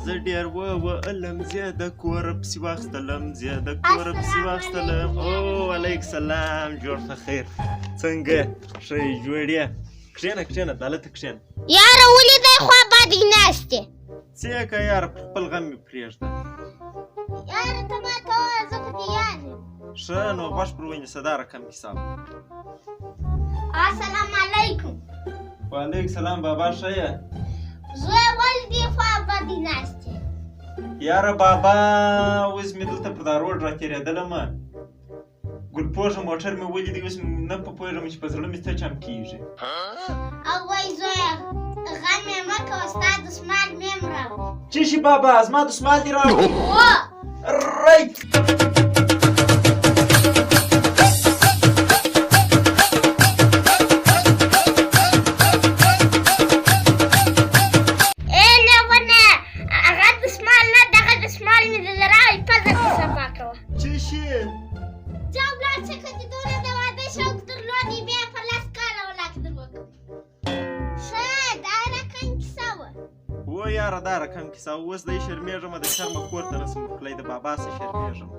زه ډېر ووهلم زیاده کوره پسې واخیستلم زیاده کوره پسې واخیستلم او وعلیکم سلام جوړ ښه خیر څنګه ښه یې جوړ یې کښېنه دلته کښېنه یاره ولې دی خوا بدې ناستې څه یې که یاره خپل غم مې پرېږده یاره ته ماته ووایه زه خو دې یاد یم ښه نو غوږ پر ونیسه دا رقم حساب السلام علیکم وعلیکم سلام بابا ښه یې زویه ولې دې خوا بدې ناستې یاره بابا اوس مې دلته پر دا روډ راتېرېدلم ګلپوښه موټر مې ولیدی اوس نه پوهېږم چې په زړه مې څه چم کېږي او وایي زویه غم یې مه کوه ستا دسمال مې هم راوړي څه شي بابا زما دسمال دې راوړي هو رایټ یاره دا رقم کیسه اوس دی شرمېږم د شرمه کور ته رسم پخلی د بابا څه شرمېږم